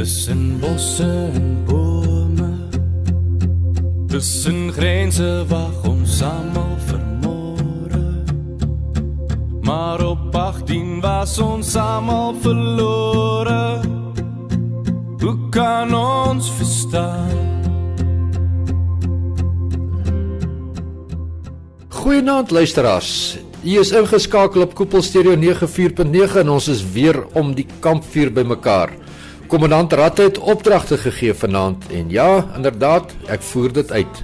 Tussen bosse en bome, tussen grense wag ons almal vermore. Maar op 18 was ons almal verlore. Hoe kan ons verstaan? Goeienaand luisteraars, u is ingeskakel op Koepel Stereo 94.9 en ons is weer om die kampvuur by mekaar. Kommandant Ratte het opdragte gegee vanaand en ja, inderdaad, ek voer dit uit.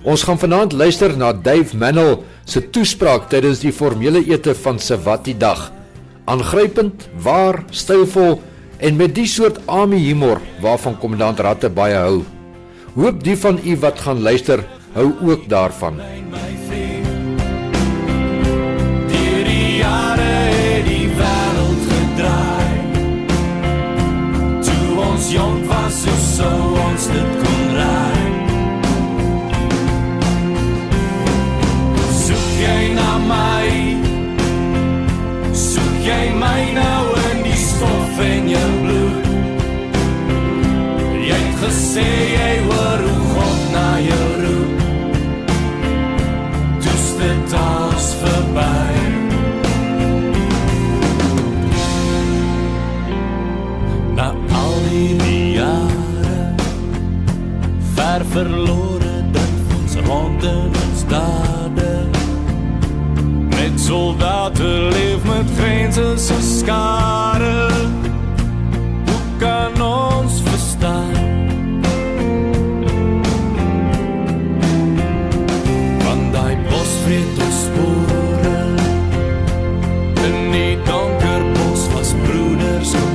Ons gaan vanaand luister na Dave Mannell se toespraak tydens die formele ete van Savate dag. Aangrypend, waar, stylvol en met die soort army humor waarvan Kommandant Ratte baie hou. Hoop die van u wat gaan luister, hou ook daarvan. Jong was so ons dit kon raai. Soek jy na my, soek jy my nou in die stof en jou bloed. Jy het gesê jy hoor hoe God na jou roep. Toes dit als verby. Na al die jare, ver verlore, dink ons rond in ons dade. Met soldate leef met grense so skare. Hoe kan ons verstaan? Van die bos vreet ons spore. In die donker bos was broeders gebore.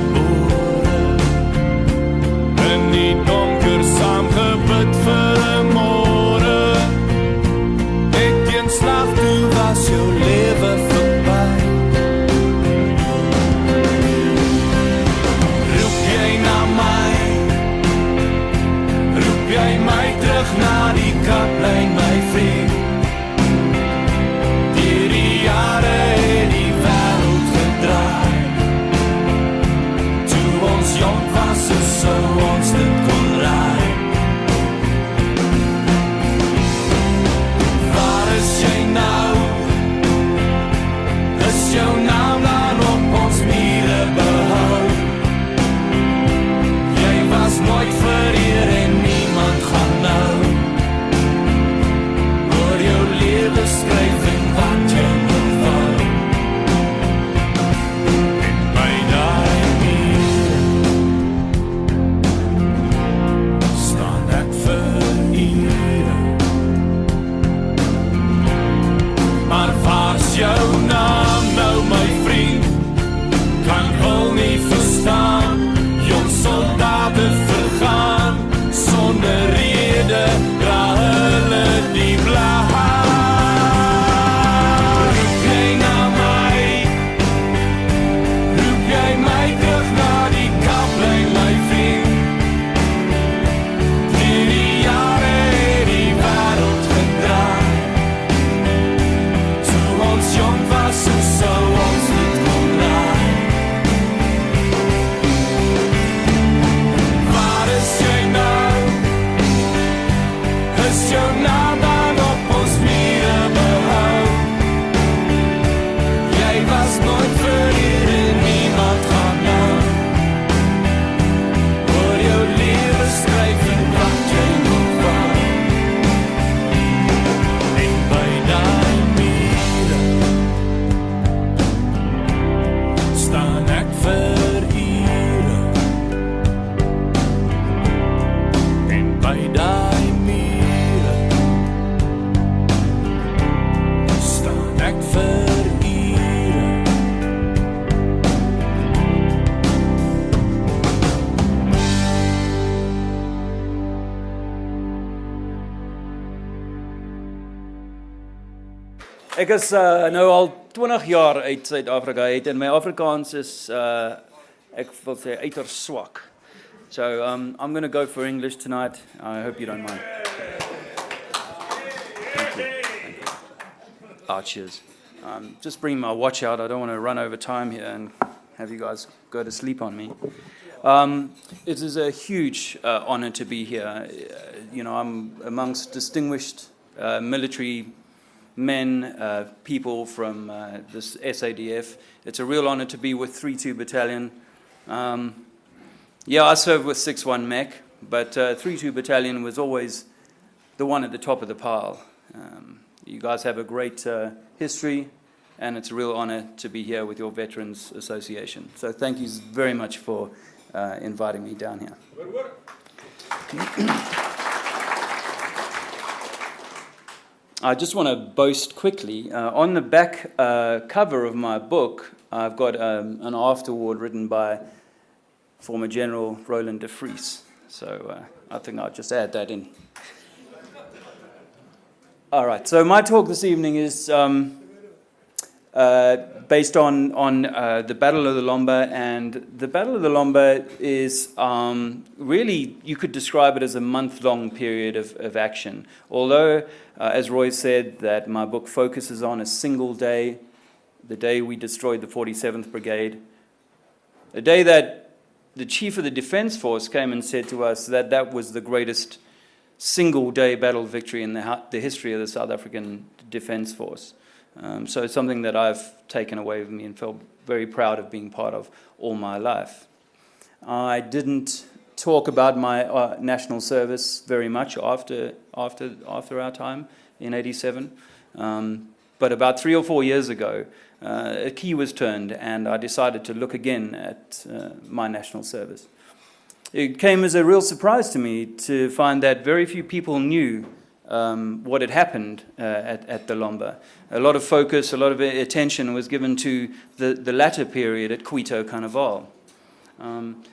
Die donker saamgebid vir 'n môre. Ek teen slag toe was jou lewe verby. Roep jy na my, roep jy my terug na die kaplyn, my vriend. Deur die jare het die wêreld gedraai. Toe ons jong was so ons dit kon raai. Waar is jy nou? Is jou naam dan op ons mure behou? Jy was nooit vereer en niemand gaan nou oor jou lewe skryf en wat jy wil wou. En by daai mure staan ek vir ure. Maar waar's jou naam nou, my vriend? Kan hul nie verstaan. Jong soldate vergaan sonder rede, dra hulle die blaar. Roep jy na my, roep jy my terug na die kaplyn, my vriend. Die jare het die wêreld gedraai. Toe ons jong was so ons dit kon raai. Waar is jy nou? Is jou naam dan op ons mure behou? Jy was nooit vereer en niemand gaan nou oor jou lewe skryf en wat jy nog wou. En by daai mure staan ek vir ure. En by daai mure staan ek vir ure. Ek is nou al 20 jaar uit Suid-Afrika uit en my Afrikaans is ek wil sê uiters swak. So I'm going to go for English tonight. I hope you don't mind. Thank you. Cheers. Just bring my watch out. I don't want to run over time here and have you guys go to sleep on me. It is a huge honor to be here. I'm amongst distinguished military men, people from this SADF. It's a real honor to be with 3-2 Battalion. I served with 6-1 Mech, but 3-2 Battalion was always the one at the top of the pile. You guys have a great history, and it's a real honor to be here with your Veterans Association. So thank you very much for inviting me down here. I just want to boast quickly. On the back cover of my book, I've got an afterword written by former General Roland de Vries. So I think I'll just add that in. All right, so my talk this evening is based on the Battle of the Lomba, and the Battle of the Lomba is really, you could describe it as a month-long period of action. Although, as Roy said, that my book focuses on a single day, the day we destroyed the 47th Brigade, a day that the Chief of the Defence Force came and said to us that that was the greatest single-day battle victory in the history of the South African Defence Force. So it's something that I've taken away with me and felt very proud of being part of all my life. I didn't talk about my national service very much after our time in '87, but about 3 or 4 years ago, a key was turned, and I decided to look again at my national service. It came as a real surprise to me to find that very few people knew what had happened at the Lomba. A lot of focus, a lot of attention was given to the latter period at Cuito Carnaval.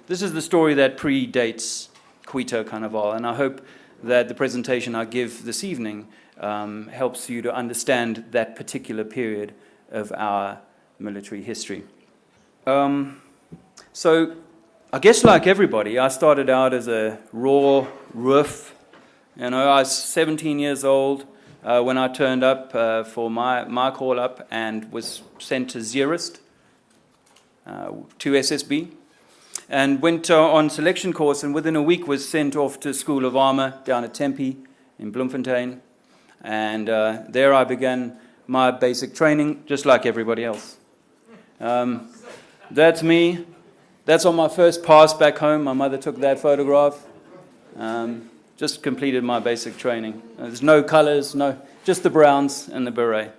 This is the story that predates Cuito Carnaval, and I hope that the presentation I give this evening helps you to understand that particular period of our military history. So, I guess like everybody, I started out as a raw roof. I was 17 years old when I turned up for my call-up and was sent to Zeerust, to SSB, and went on selection course, and within a week was sent off to School of Armour down at Tempe in Bloemfontein. And there I began my basic training, just like everybody else. That's me. That's on my first pass back home. My mother took that photograph. Just completed my basic training. There's no colors, just the browns and the beret.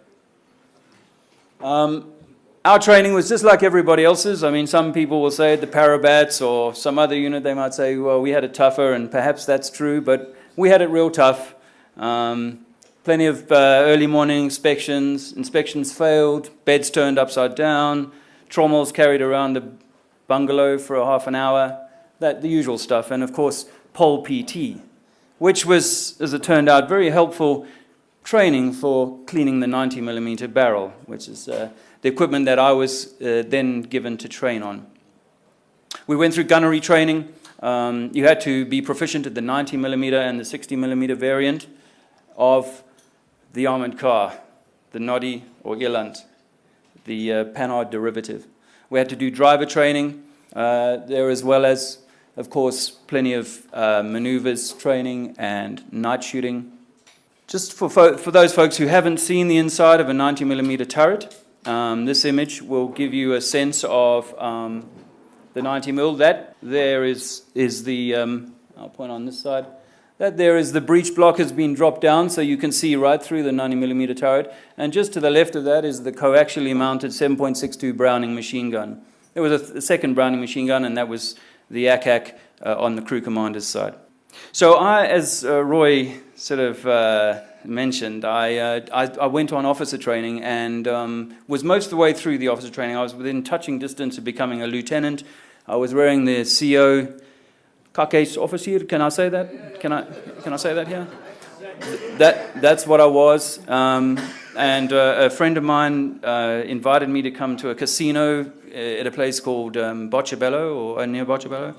Our training was just like everybody else's. I mean, some people will say the Parabats or some other unit, they might say, well, we had it tougher, and perhaps that's true, but we had it real tough. Plenty of early morning inspections failed, beds turned upside down, trommels carried around the bungalow for a half an hour, the usual stuff, and of course, pole PT, which was, as it turned out, very helpful training for cleaning the 90mm barrel, which is the equipment that I was then given to train on. We went through gunnery training. You had to be proficient at the 90mm and the 60mm variant of the armored car, the Noddy or Eland, the Panhard derivative. We had to do driver training there, as well as, of course, plenty of maneuvers training and night shooting. Just for those folks who haven't seen the inside of a 90mm turret, this image will give you a sense of the 90mm. That there is the, I'll point on this side, that there is the breech block has been dropped down, so you can see right through the 90mm turret. And just to the left of that is the coaxially mounted 7.62 Browning machine gun. There was a second Browning machine gun, and that was the ACAC on the crew commander's side. So I, as Roy sort of mentioned, I went on officer training and was most of the way through the officer training. I was within touching distance of becoming a lieutenant. I was wearing the CO Kake's officer. Can I say that? Can I say that here? That's what I was. And a friend of mine invited me to come to a casino at a place called Boccabello, or near Boccabello.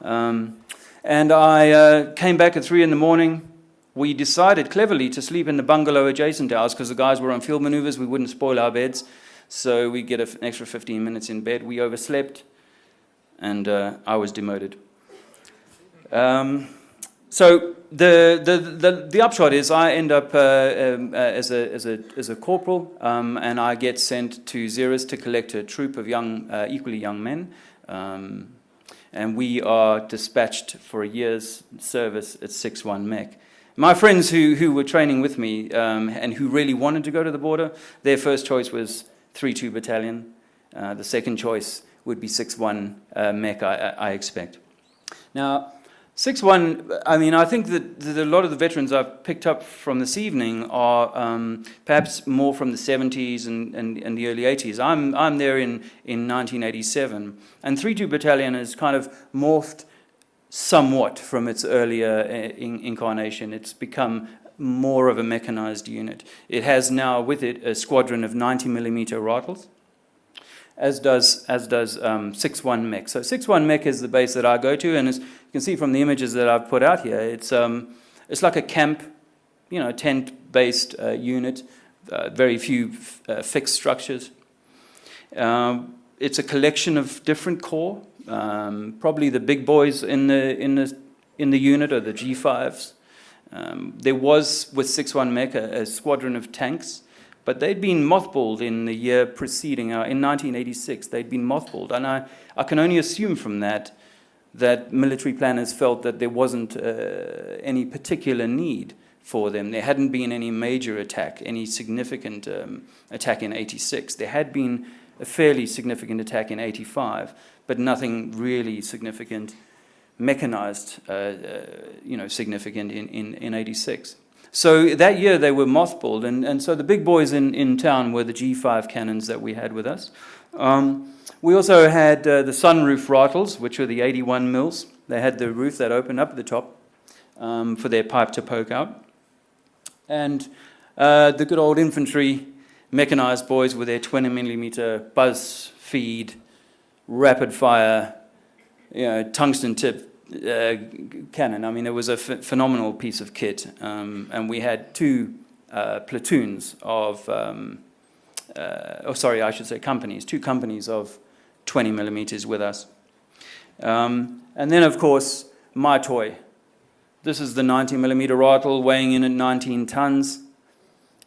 And I came back at 3 in the morning. We decided cleverly to sleep in the bungalow adjacent to ours because the guys were on field maneuvers. We wouldn't spoil our beds, so we get an extra 15 minutes in bed. We overslept. and I was demoted. So the upshot is I end up as a corporal, and I get sent to Xeris to collect a troop of equally young men, and we are dispatched for a year's service at 6-1 Mech. My friends who were training with me and who really wanted to go to the border, their first choice was 3-2 Battalion. The second choice would be 6-1 Mech, I expect. Now, 6-1, I mean, I think that a lot of the veterans I've picked up from this evening are perhaps more from the 70s and the early 80s. I'm there in 1987, and 3-2 Battalion has kind of morphed somewhat from its earlier incarnation. It's become more of a mechanized unit. It has now with it a squadron of 90mm rifles, as does 6-1 Mech. So 6-1 Mech is the base that I go to, and as you can see from the images that I've put out here, it's like a camp, tent-based unit, very few fixed structures. It's a collection of different corps. Probably the big boys in the unit are the G5s. There was with 6-1 Mech a squadron of tanks, but they'd been mothballed in the year preceding, in 1986. They'd been mothballed, and I can only assume from that military planners felt that there wasn't any particular need for them. There hadn't been any major attack, any significant attack in 86. There had been a fairly significant attack in 85, but nothing really significant, mechanized, significant in 86. So that year they were mothballed, and so the big boys in town were the G5 cannons that we had with us. We also had the sunroof rifles, which were the 81 mils. They had the roof that opened up at the top for their pipe to poke out. And the good old infantry mechanized boys with their 20mm buzz feed, rapid fire, tungsten tip cannon. I mean, it was a phenomenal piece of kit, and we had two platoons of, companies, two companies of 20mm with us. And then, of course, my toy. This is the 90mm rifle weighing in at 19 tons.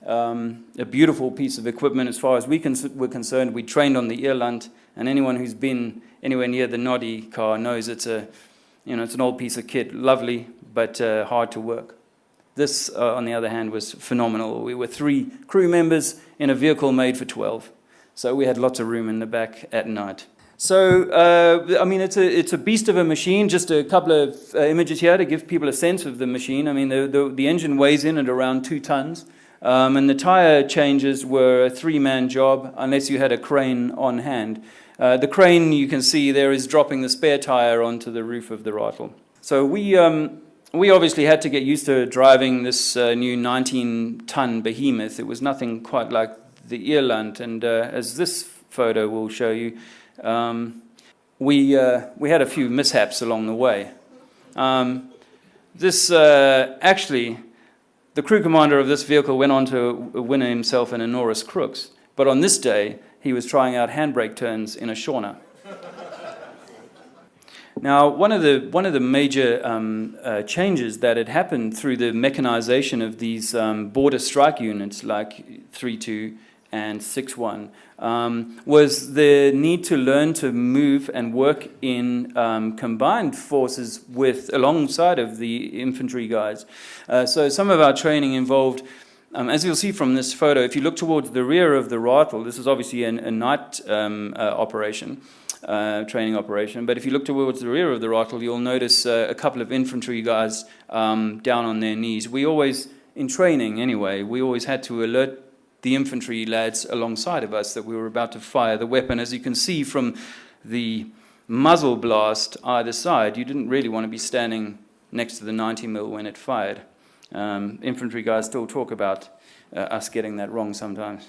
A beautiful piece of equipment as far as we're concerned. We trained on the Ierland, and anyone who's been anywhere near the Noddy car knows it's an old piece of kit, lovely, but hard to work. This, on the other hand, was phenomenal. We were 3 crew members in a vehicle made for 12, so we had lots of room in the back at night. So, I mean, it's a beast of a machine. Just a couple of images here to give people a sense of the machine. I mean, the engine weighs in at around 2 tons. And the tire changes were a 3-man job unless you had a crane on hand. The crane you can see there is dropping the spare tire onto the roof of the rifle. So we obviously had to get used to driving this new 19-ton behemoth. It was nothing quite like the Ierland, and as this photo will show you, we had a few mishaps along the way. Actually, the crew commander of this vehicle went on to win himself an Norris Crooks, but on this day, he was trying out handbrake turns in a Shauna. Now, one of the major changes that had happened through the mechanization of these border strike units like 3-2 and 6-1 was the need to learn to move and work in combined forces alongside of the infantry guys. So some of our training involved, as you'll see from this photo, if you look towards the rear of the rifle, this is obviously a night operation, training operation, but if you look towards the rear of the rifle, you'll notice a couple of infantry guys down on their knees. We always, in training anyway, we always had to alert the infantry lads alongside of us that we were about to fire the weapon. As you can see from the muzzle blast either side, you didn't really want to be standing next to the 90mm when it fired. Infantry guys still talk about us getting that wrong sometimes.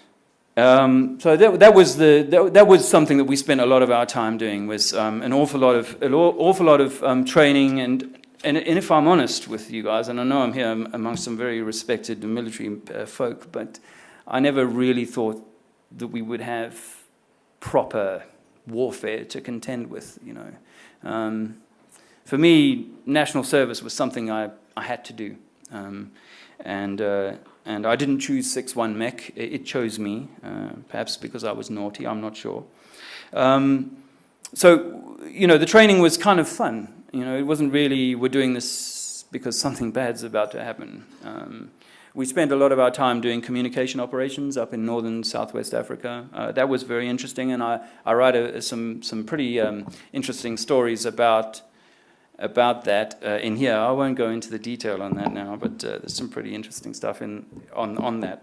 So that was something that we spent a lot of our time doing, was an awful lot of training, and if I'm honest with you guys, and I know I'm here amongst some very respected military folk, but I never really thought that we would have proper warfare to contend with, For me, national service was something I had to do. And I didn't choose 6-1 Mech. It chose me, perhaps because I was naughty, I'm not sure. So, the training was kind of fun. It wasn't really, we're doing this because something bad's about to happen. We spent a lot of our time doing communication operations up in northern Southwest Africa. That was very interesting, and I write some pretty interesting stories about that in here. I won't go into the detail on that now, but there's some pretty interesting stuff on that.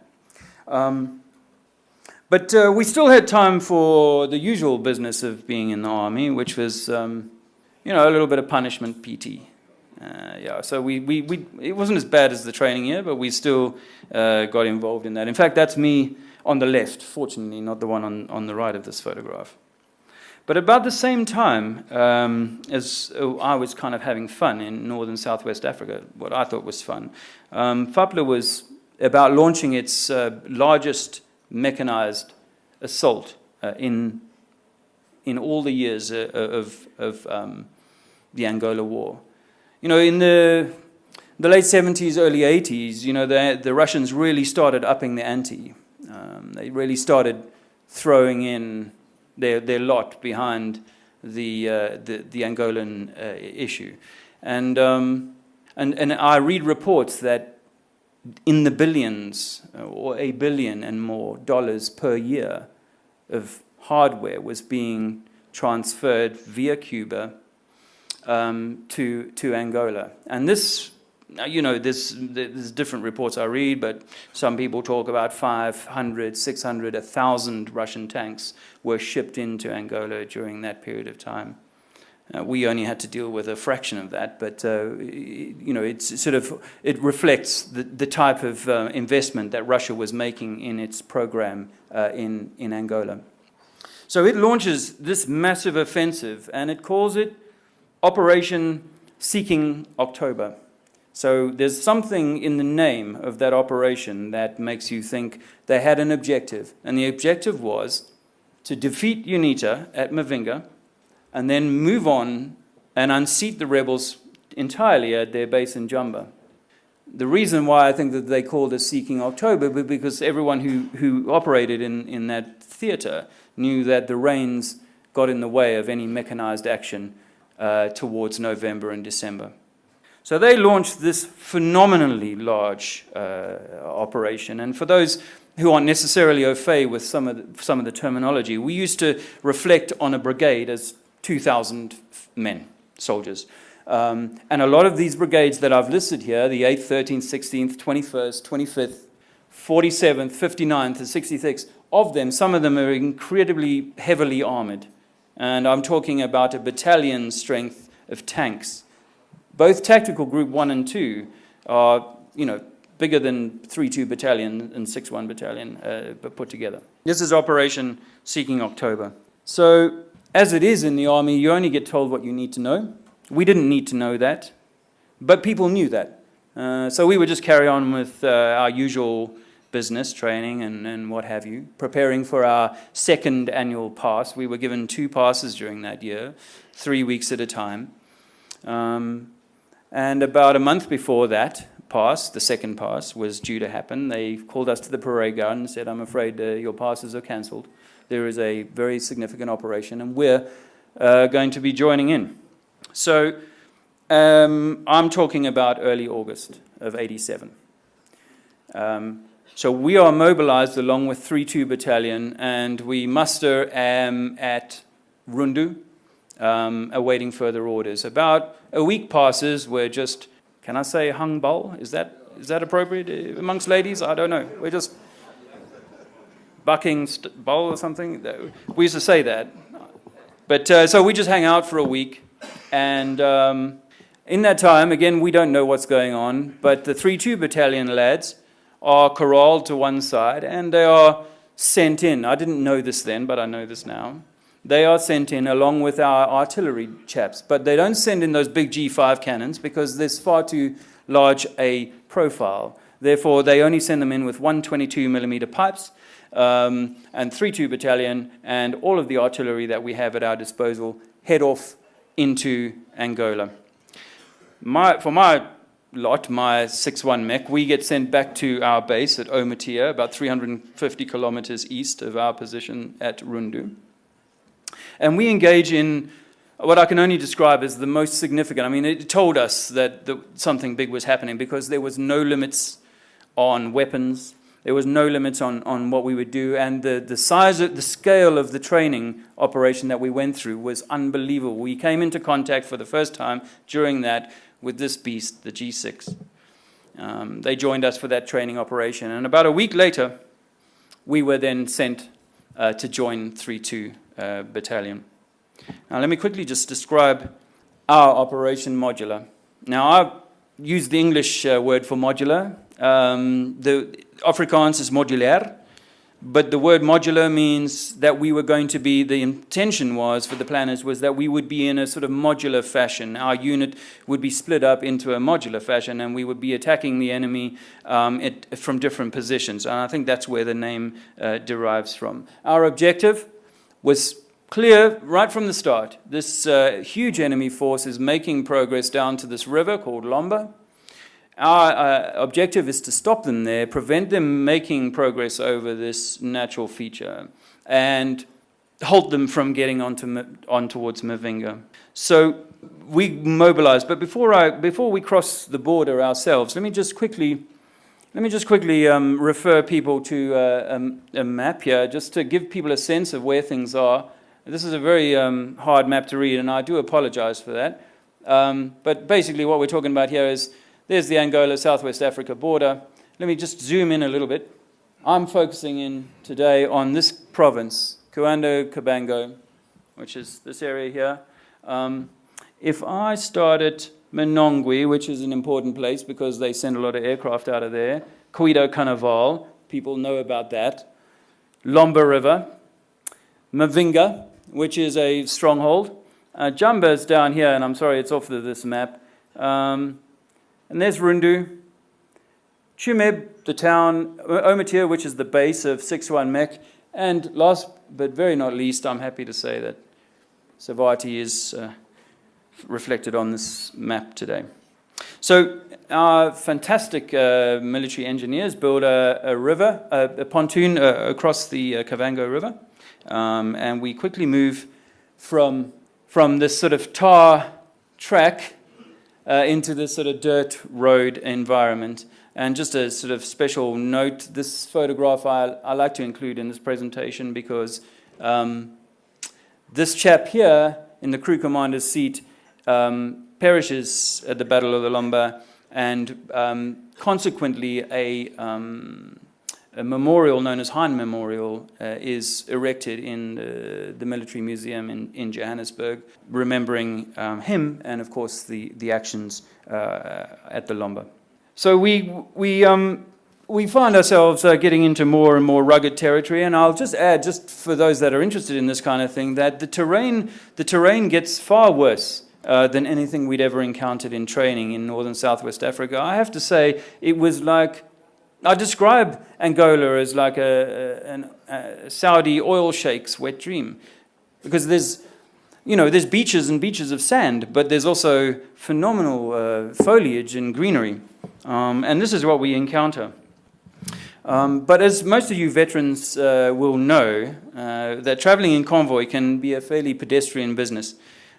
But we still had time for the usual business of being in the army, which was, a little bit of punishment, PT. So it wasn't as bad as the training year, but we still got involved in that. In fact, that's me on the left, fortunately, not the one on the right of this photograph. But about the same time as I was kind of having fun in northern Southwest Africa, what I thought was fun, FAPLA was about launching its largest mechanized assault in all the years of the Angola War. In the late 70s, early 80s, the Russians really started upping the ante. They really started throwing in their lot behind the Angolan issue, and I read reports that in the billions or $1 billion and more per year of hardware was being transferred via Cuba to Angola, and this. There's different reports I read, but some people talk about 500, 600, 1,000 Russian tanks were shipped into Angola during that period of time. We only had to deal with a fraction of that, but it reflects the type of investment that Russia was making in its program in Angola. So it launches this massive offensive, and it calls it Operation Seeking October. So there's something in the name of that operation that makes you think they had an objective. And the objective was to defeat UNITA at Mavinga and then move on and unseat the rebels entirely at their base in Jamba. The reason why I think that they called it Seeking October was because everyone who operated in that theater knew that the rains got in the way of any mechanized action towards November and December. So they launched this phenomenally large operation. And for those who aren't necessarily au fait with some of the terminology, we used to reflect on a brigade as 2,000 men, soldiers. And a lot of these brigades that I've listed here, the 8th, 13th, 16th, 21st, 25th, 47th, 59th, and 66th, of them, some of them are incredibly heavily armored. And I'm talking about a battalion strength of tanks. Both Tactical Group 1 and 2 are, bigger than 3-2 Battalion and 6-1 Battalion put together. This is Operation Seeking October. So, as it is in the Army, you only get told what you need to know. We didn't need to know that, but people knew that. So we would just carry on with our usual business, training and what have you, preparing for our second annual pass. We were given 2 passes during that year, 3 weeks at a time. And about a month before that pass, the second pass, was due to happen, they called us to the parade ground and said, I'm afraid your passes are cancelled. There is a very significant operation, and we're going to be joining in. So I'm talking about early August of 87. So we are mobilized along with 3-2 Battalion, and we muster at Rundu, awaiting further orders. About a week passes, we're just, can I say hung bol? Is that appropriate amongst ladies? I don't know. We're just bucking bol or something. We used to say that. But so we just hang out for a week, and in that time, again, we don't know what's going on, but the 3-2 Battalion lads are corralled to one side, and they are sent in. I didn't know this then, but I know this now. They are sent in along with our artillery chaps, but they don't send in those big G5 cannons because there's far too large a profile. Therefore, they only send them in with 122mm pipes and 3-2 Battalion and all of the artillery that we have at our disposal head off into Angola. For my lot, my 6-1 mech, we get sent back to our base at Omatia, about 350 kilometers east of our position at Rundu. And we engage in what I can only describe as the most significant. I mean, it told us that something big was happening because there was no limits on weapons. There was no limits on what we would do. And the scale of the training operation that we went through was unbelievable. We came into contact for the first time during that with this beast, the G6. They joined us for that training operation. And about a week later, we were then sent to join 3-2 Battalion. Now, let me quickly just describe our Operation Modular. Now, I've used the English word for modular. The Afrikaans is modulair, but the word modular means that we were going to be, the intention was for the planners was that we would be in a sort of modular fashion. Our unit would be split up into a modular fashion, and we would be attacking the enemy from different positions. And I think that's where the name derives from. Our objective was clear right from the start. This huge enemy force is making progress down to this river called Lomba. Our objective is to stop them there, prevent them making progress over this natural feature, and halt them from getting on towards Mavinga. So we mobilized. But before we cross the border ourselves, let me just quickly refer people to a map here, just to give people a sense of where things are. This is a very hard map to read, and I do apologize for that. But basically what we're talking about here is there's the Angola, Southwest Africa border. Let me just zoom in a little bit. I'm focusing in today on this province, Cuando-Cabango, which is this area here. If I start at Menongwe, which is an important place because they send a lot of aircraft out of there, Cuido Carnaval, people know about that, Lomba River, Mavinga, which is a stronghold. Jamba is down here, and I'm sorry, it's off this map. And there's Rundu, Chumeb, the town, Omatia, which is the base of 6-1 Mech, and last but very not least, I'm happy to say that Savate is reflected on this map today. So our fantastic military engineers built a pontoon across the Kavango River, and we quickly move from this sort of tar track into this sort of dirt road environment. And just a sort of special note, this photograph I like to include in this presentation because this chap here in the crew commander's seat perishes at the Battle of the Lomba, and consequently a memorial known as Hein Memorial is erected in the military museum in Johannesburg, remembering him and, of course, the actions at the Lomba. So we find ourselves getting into more and more rugged territory, and I'll just add, just for those that are interested in this kind of thing, that the terrain gets far worse than anything we'd ever encountered in training in northern Southwest Africa. I have to say, it was like, I describe Angola as like a Saudi oil sheikh's wet dream, because there's beaches and beaches of sand, but there's also phenomenal foliage and greenery, and this is what we encounter. But as most of you veterans will know, that traveling in convoy can be a fairly pedestrian business.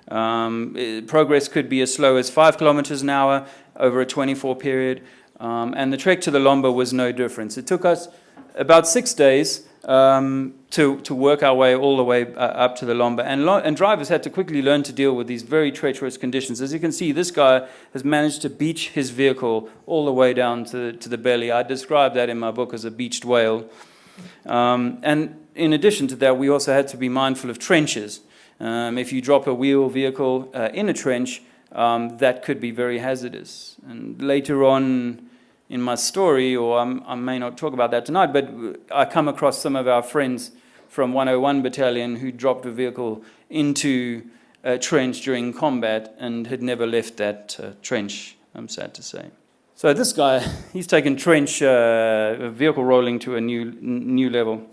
Progress could be as slow as 5 kilometers an hour over a 24 period. And the trek to the Lomba was no difference. It took us about 6 days to work our way all the way up to the Lomba. And drivers had to quickly learn to deal with these very treacherous conditions. As you can see, this guy has managed to beach his vehicle all the way down to the belly. I describe that in my book as a beached whale. And in addition to that, we also had to be mindful of trenches. If you drop a wheel vehicle in a trench, that could be very hazardous. And later on in my story, or I may not talk about that tonight, but I come across some of our friends from 101 Battalion who dropped a vehicle into a trench during combat and had never left that trench, I'm sad to say. So this guy, he's taken trench vehicle rolling to a new level.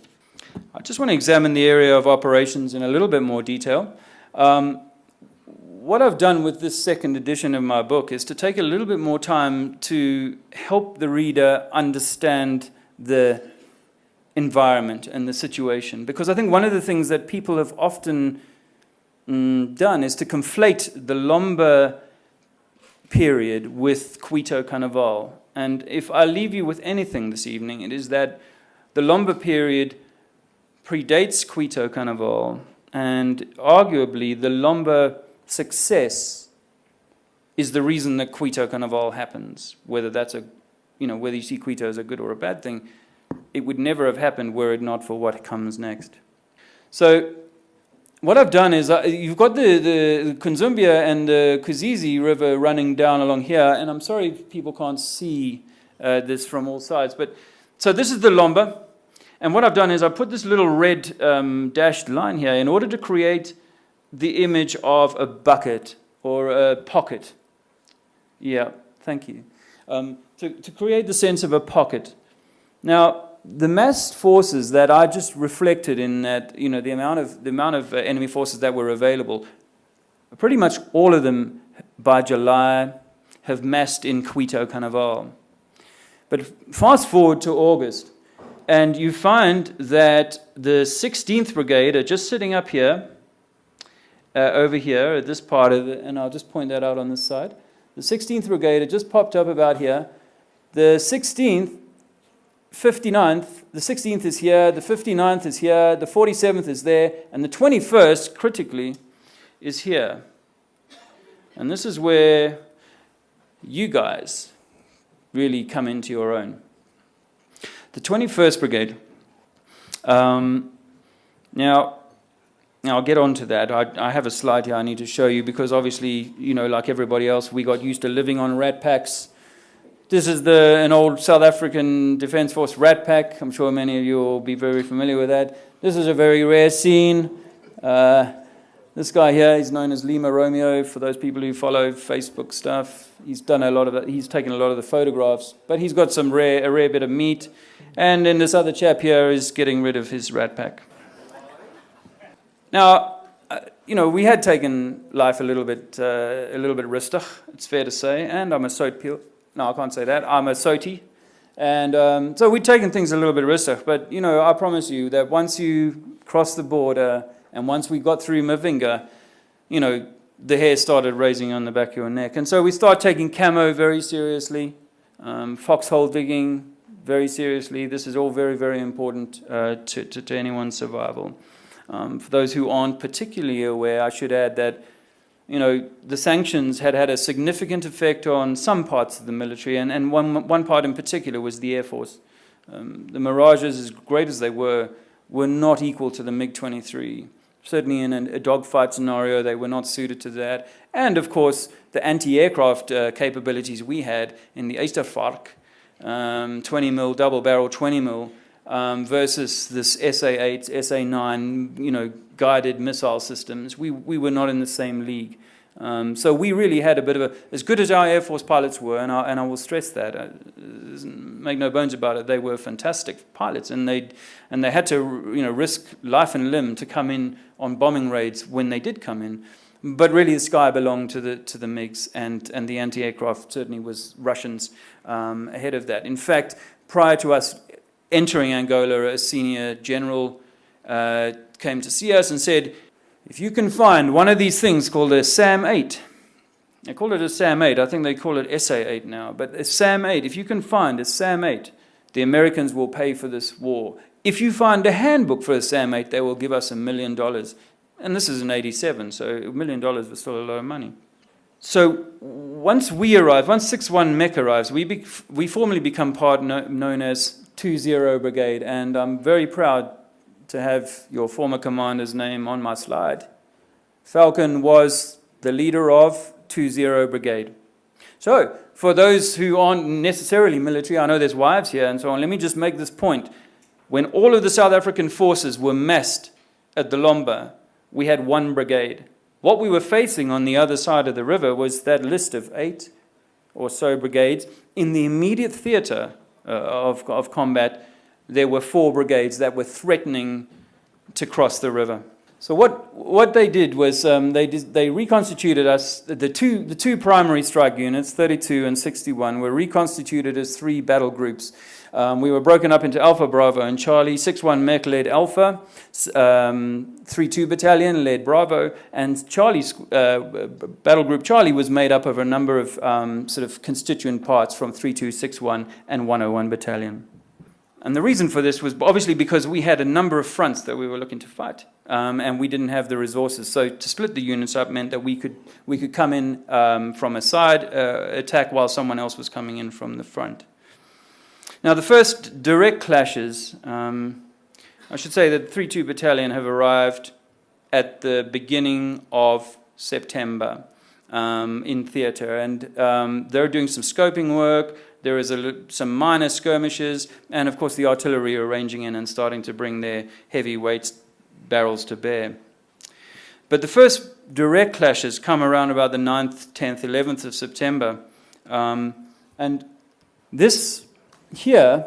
I just want to examine the area of operations in a little bit more detail. What I've done with this second edition of my book is to take a little bit more time to help the reader understand the environment and the situation. Because I think one of the things that people have often done is to conflate the Lomba period with Cuito Carnaval. And if I leave you with anything this evening, it is that the Lomba period predates Cuito Carnaval, and arguably the Lomba success is the reason that Cuito Carnaval happens. Whether that's whether you see Cuito as a good or a bad thing, it would never have happened were it not for what comes next. So what I've done is, you've got the Kunzumbia and the Kuzizi River running down along here, and I'm sorry if people can't see this from all sides, but so this is the Lomba, and what I've done is I put this little red dashed line here in order to create the image of a bucket or a pocket. Yeah, thank you. To create the sense of a pocket. Now, the massed forces that I just reflected in that, the amount of enemy forces that were available, pretty much all of them by July have massed in Cuito Carnaval. But fast forward to August, and you find that the 16th Brigade are just sitting up here, over here at this part of it, and I'll just point that out on this side. The 16th Brigade had just popped up about here. The 16th, 59th, the 16th is here, the 59th is here, the 47th is there, and the 21st, critically, is here. And this is where you guys really come into your own. The 21st Brigade. Now, I'll get on to that. I have a slide here I need to show you because obviously, like everybody else, we got used to living on rat packs. This is an old South African Defence Force rat pack. I'm sure many of you will be very familiar with that. This is a very rare scene. This guy here, he's known as Lima Romeo for those people who follow Facebook stuff. He's done a lot of it. He's taken a lot of the photographs, but he's got a rare bit of meat. And then this other chap here is getting rid of his rat pack. Now, we had taken life a little bit rustig, it's fair to say, and I'm a Sotpeel. No, I can't say that. I'm a Soti. And so we'd taken things a little bit rustig, but, I promise you that once you cross the border and once we got through Mavinga, the hair started raising on the back of your neck. And so we start taking camo very seriously, foxhole digging very seriously. This is all very, very important to anyone's survival. For those who aren't particularly aware, I should add that, the sanctions had a significant effect on some parts of the military, and one part in particular was the Air Force. The Mirages, as great as they were not equal to the MiG-23. Certainly in a dogfight scenario, they were not suited to that. And, of course, the anti-aircraft capabilities we had in the Eastervark, 20mm, double-barrel 20mm, versus this SA-8, SA-9, guided missile systems. We were not in the same league. So we really had a bit of as good as our Air Force pilots were, and I will stress that, make no bones about it, they were fantastic pilots, and they had to risk life and limb to come in on bombing raids when they did come in. But really the sky belonged to the MiGs, and the anti-aircraft certainly was Russians ahead of that. In fact, prior to us entering Angola, a senior general came to see us and said, if you can find one of these things called a SAM-8, they call it a SAM-8, I think they call it SA-8 now, but a SAM-8, if you can find a SAM-8, the Americans will pay for this war. If you find a handbook for a SAM-8, they will give us $1 million. And this is in 87, so $1 million was still a lot of money. So once we arrive, once 6-1 Mech arrives, we formally become part known as 20 Brigade, and I'm very proud to have your former commander's name on my slide. Falcon was the leader of 20 Brigade. So, for those who aren't necessarily military, I know there's wives here and so on, let me just make this point. When all of the South African forces were massed at the Lomba, we had one brigade. What we were facing on the other side of the river was that list of 8 or so brigades. In the immediate theater of combat, there were 4 brigades that were threatening to cross the river. So what they did was they reconstituted us. The two primary strike units, 32 and 61, were reconstituted as 3 battle groups. We were broken up into Alpha, Bravo, and Charlie. 61 Mech led Alpha, 32 Battalion led Bravo, and Charlie's battle group Charlie was made up of a number of sort of constituent parts from 32, 61, and 101 Battalion. And the reason for this was obviously because we had a number of fronts that we were looking to fight, and we didn't have the resources. So to split the units up meant that we could come in from a side attack while someone else was coming in from the front. Now the first direct clashes, I should say that 32 Battalion have arrived at the beginning of September in theatre, and they're doing some scoping work. There is some minor skirmishes, and of course the artillery are ranging in and starting to bring their heavyweight barrels to bear. But the first direct clashes come around about the 9th, 10th, 11th of September. And this here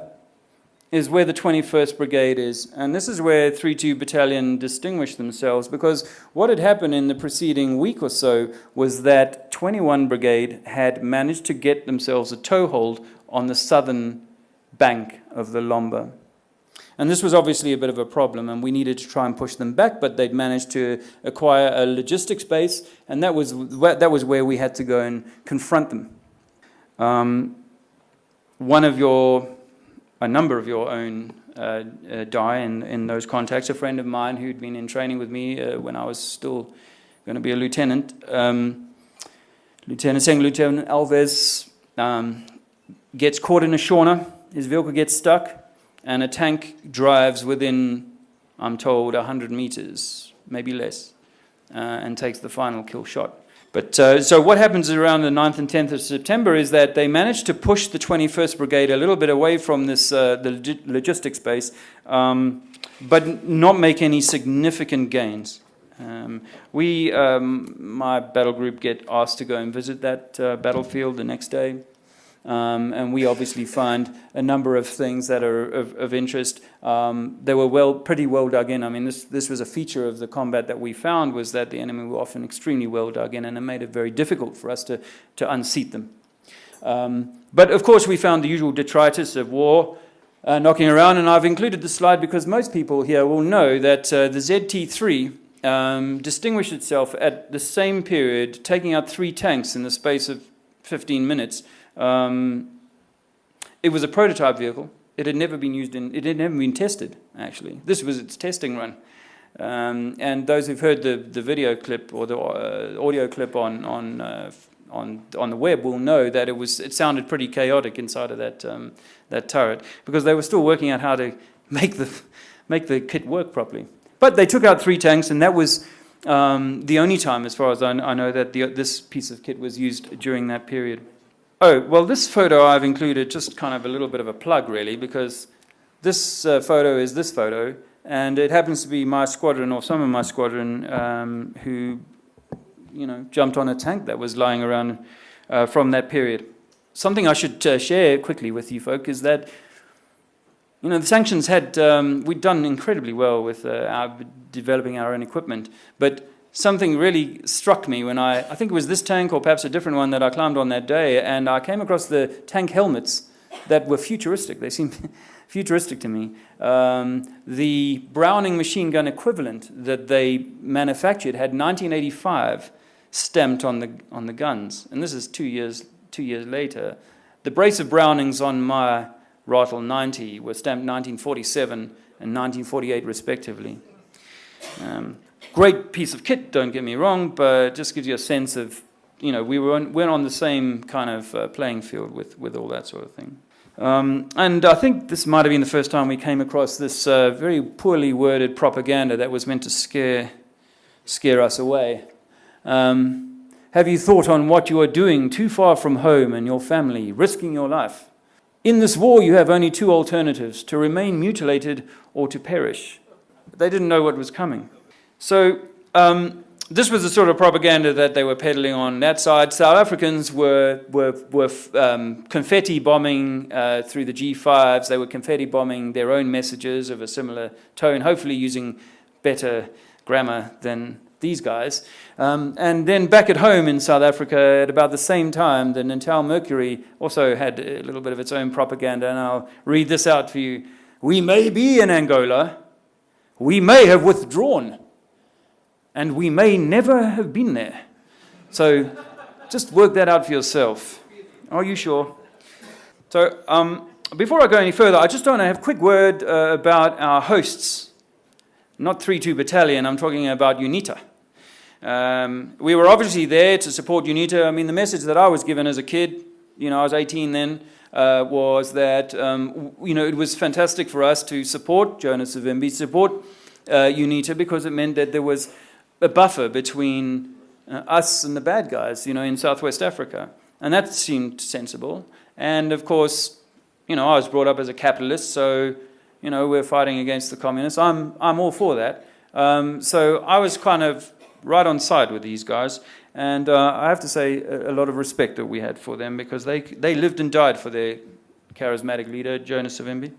is where the 21st Brigade is. And this is where 32 Battalion distinguished themselves, because what had happened in the preceding week or so was that 21 Brigade had managed to get themselves a toehold on the southern bank of the Lomba. And this was obviously a bit of a problem, and we needed to try and push them back, but they'd managed to acquire a logistics base, and that was where we had to go and confront them. A number of your own die in those contacts. A friend of mine who'd been in training with me when I was still going to be a lieutenant, Second Lieutenant Alves, gets caught in a Shauna. His vehicle gets stuck, and a tank drives within, I'm told, 100 meters, maybe less, and takes the final kill shot. But so what happens around the 9th and 10th of September is that they managed to push the 21st Brigade a little bit away from this the logistics base, but not make any significant gains. My battle group get asked to go and visit that battlefield the next day. And we obviously find a number of things that are of interest. They were pretty well dug in. I mean, this was a feature of the combat that we found, was that the enemy were often extremely well dug in, and it made it very difficult for us to unseat them. But of course, we found the usual detritus of war knocking around, and I've included this slide because most people here will know that the ZT3 distinguished itself at the same period, taking out 3 tanks in the space of 15 minutes. It was a prototype vehicle. It had never been used it had never been tested, actually. This was its testing run. And those who've heard the video clip or the audio clip on the web will know that it sounded pretty chaotic inside of that turret, because they were still working out how to make the kit work properly. But they took out 3 tanks, and that was the only time, as far as I know, that this piece of kit was used during that period. Oh, well, this photo I've included just kind of a little bit of a plug, really, because this photo is this photo, and it happens to be my squadron, or some of my squadron, who, jumped on a tank that was lying around from that period. Something I should share quickly with you folk is that, the sanctions we'd done incredibly well with developing our own equipment, but something really struck me when I think it was this tank or perhaps a different one that I climbed on that day, and I came across the tank helmets that were futuristic. They seemed futuristic to me. The Browning machine gun equivalent that they manufactured had 1985 stamped on the guns, and this is 2 years later. The brace of Brownings on my Rifle 90 were stamped 1947 and 1948 respectively. Great piece of kit, don't get me wrong, but it just gives you a sense of, we're on the same kind of playing field with all that sort of thing. And I think this might have been the first time we came across this very poorly worded propaganda that was meant to scare us away. Have you thought on what you are doing too far from home and your family, risking your life? In this war, you have only 2 alternatives: to remain mutilated or to perish. They didn't know what was coming. So this was the sort of propaganda that they were peddling on that side. South Africans were confetti bombing through the G5s. They were confetti bombing their own messages of a similar tone, hopefully using better grammar than these guys. And then back at home in South Africa, at about the same time, the Natal Mercury also had a little bit of its own propaganda, and I'll read this out for you. We may be in Angola, we may have withdrawn, and we may never have been there. So just work that out for yourself. Are you sure? So before I go any further, I just want to have a quick word about our hosts. Not 3-2 Battalion, I'm talking about UNITA. We were obviously there to support UNITA. I mean, the message that I was given as a kid, I was 18 then, was that, it was fantastic for us to support Jonas Savimbi, support UNITA, because it meant that there was a buffer between us and the bad guys, in Southwest Africa. And that seemed sensible. And of course, I was brought up as a capitalist, so we're fighting against the communists. I'm all for that. So I was kind of right on side with these guys, and I have to say a lot of respect that we had for them, because they lived and died for their charismatic leader, Jonas Savimbi,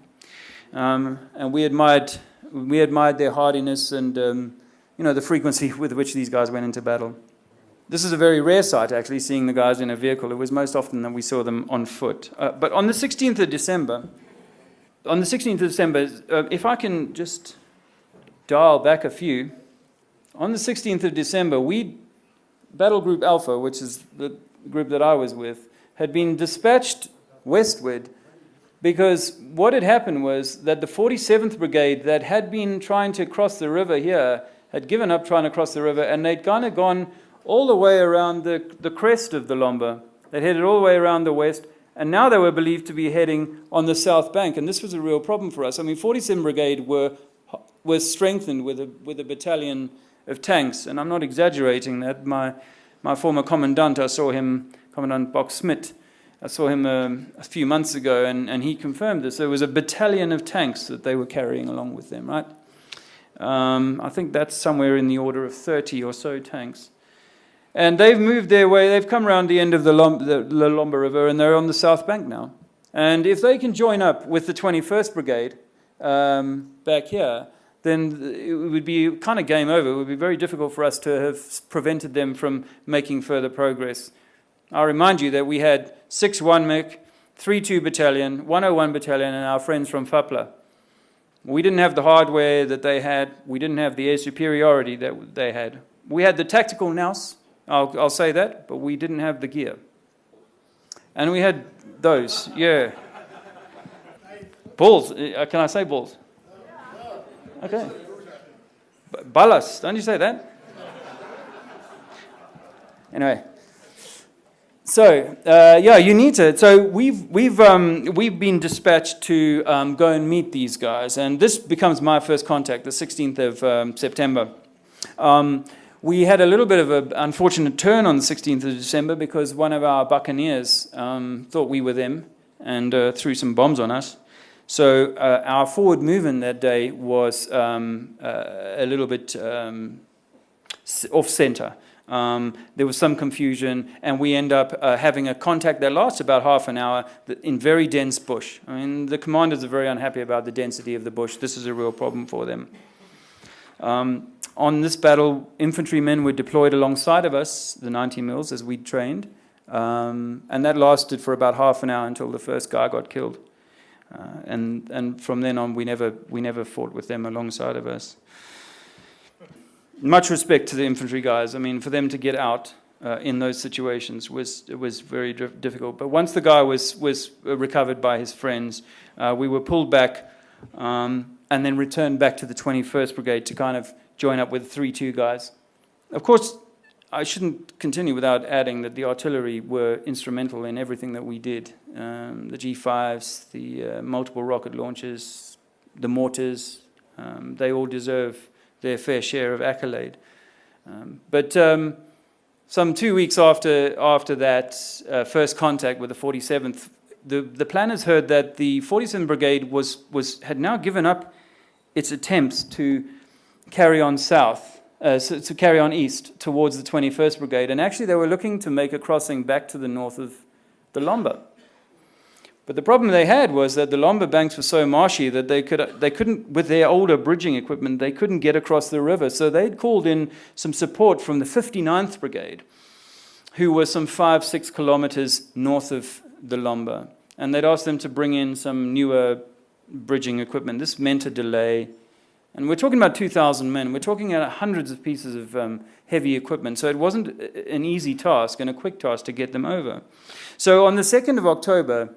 and we admired their hardiness and the frequency with which these guys went into battle. This is a very rare sight, actually, seeing the guys in a vehicle. It was most often that we saw them on foot. But on the 16th of December, if I can just dial back a few, on the 16th of December, Battle Group Alpha, which is the group that I was with, had been dispatched westward, because what had happened was that the 47th Brigade that had been trying to cross the river here had given up trying to cross the river, and they'd kind of gone all the way around the crest of the Lomba. They'd headed all the way around the west, and now they were believed to be heading on the south bank, and this was a real problem for us. I mean, 47th Brigade was strengthened with a battalion of tanks, and I'm not exaggerating that. My former commandant, I saw him, Commandant Bock Smit, I saw him a few months ago, and he confirmed this. There was a battalion of tanks that they were carrying along with them, right? I think that's somewhere in the order of 30 or so tanks. And they've moved their way, they've come around the end of the Lomba River, and they're on the south bank now. And if they can join up with the 21st Brigade back here, then it would be kind of game over. It would be very difficult for us to have prevented them from making further progress. I'll remind you that we had 6-1 MIC, 3-2 Battalion, 101 Battalion, and our friends from FAPLA. We didn't have the hardware that they had. We didn't have the air superiority that they had. We had the tactical nous, I'll say that, but we didn't have the gear. And we had those, yeah. Balls, can I say balls? Okay. Ballas, don't you say that? Anyway. So, UNITA. So we've been dispatched to go and meet these guys, and this becomes my first contact, the 16th of September. We had a little bit of an unfortunate turn on the 16th of December, because one of our buccaneers thought we were them and threw some bombs on us. So our forward movement that day was a little bit off-center. There was some confusion, and we end up having a contact that lasts about half an hour in very dense bush. I mean, the commanders are very unhappy about the density of the bush. This is a real problem for them. On this battle, infantrymen were deployed alongside of us, the 90 mils, as we'd trained, and that lasted for about half an hour until the first guy got killed. And from then on, we never fought with them alongside of us. Much respect to the infantry guys. I mean, for them to get out in those situations was very difficult. But once the guy was recovered by his friends, we were pulled back and then returned back to the 21st Brigade to kind of join up with the 3-2 guys. Of course, I shouldn't continue without adding that the artillery were instrumental in everything that we did. The G5s, the multiple rocket launchers, the mortars, they all deserve their fair share of accolade. But some 2 weeks after that first contact with the 47th, the planners heard that the 47th Brigade had now given up its attempts to carry on south, to carry on east towards the 21st Brigade, and actually they were looking to make a crossing back to the north of the Lomba. But the problem they had was that the Lomba banks were so marshy that they couldn't, with their older bridging equipment, they couldn't get across the river. So they'd called in some support from the 59th Brigade, who were some 5-6 kilometers north of the Lomba. And they'd asked them to bring in some newer bridging equipment. This meant a delay. And we're talking about 2,000 men. We're talking about hundreds of pieces of heavy equipment. So it wasn't an easy task and a quick task to get them over. So on the 2nd of October,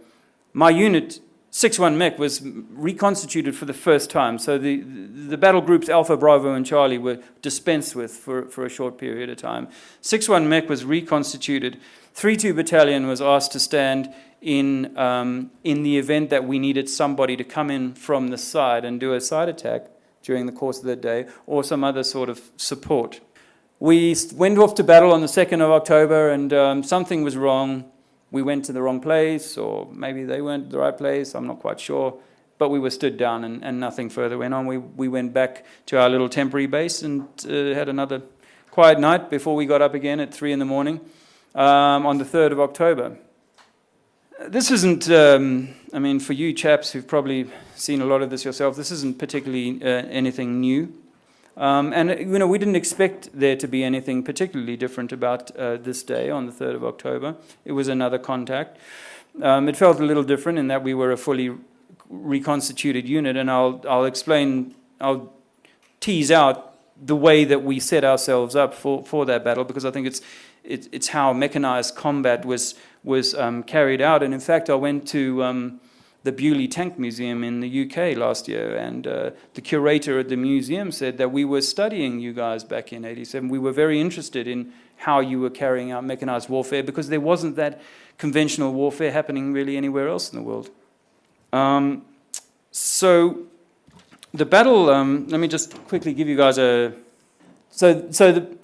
my unit, 6-1 Mech, was reconstituted for the first time. So the battle groups Alpha, Bravo, and Charlie were dispensed with for a short period of time. 6-1 Mech was reconstituted. 3-2 Battalion was asked to stand in the event that we needed somebody to come in from the side and do a side attack during the course of the day, or some other sort of support. We went off to battle on the 2nd of October, and something was wrong. We went to the wrong place, or maybe they weren't at the right place, I'm not quite sure. But we were stood down and nothing further went on. We went back to our little temporary base and had another quiet night before we got up again at 3 in the morning on the 3rd of October. This isn't, for you chaps who've probably seen a lot of this yourself, this isn't particularly anything new. We didn't expect there to be anything particularly different about this day on the 3rd of October. It was another contact. It felt a little different in that we were a fully reconstituted unit, and I'll tease out the way that we set ourselves up for that battle, because I think it's how mechanized combat was carried out. And in fact, I went to the Bewley Tank Museum in the UK last year, and the curator at the museum said that we were studying you guys back in 87. We were very interested in how you were carrying out mechanized warfare, because there wasn't that conventional warfare happening really anywhere else in the world. So the battle, let me just quickly give you guys a...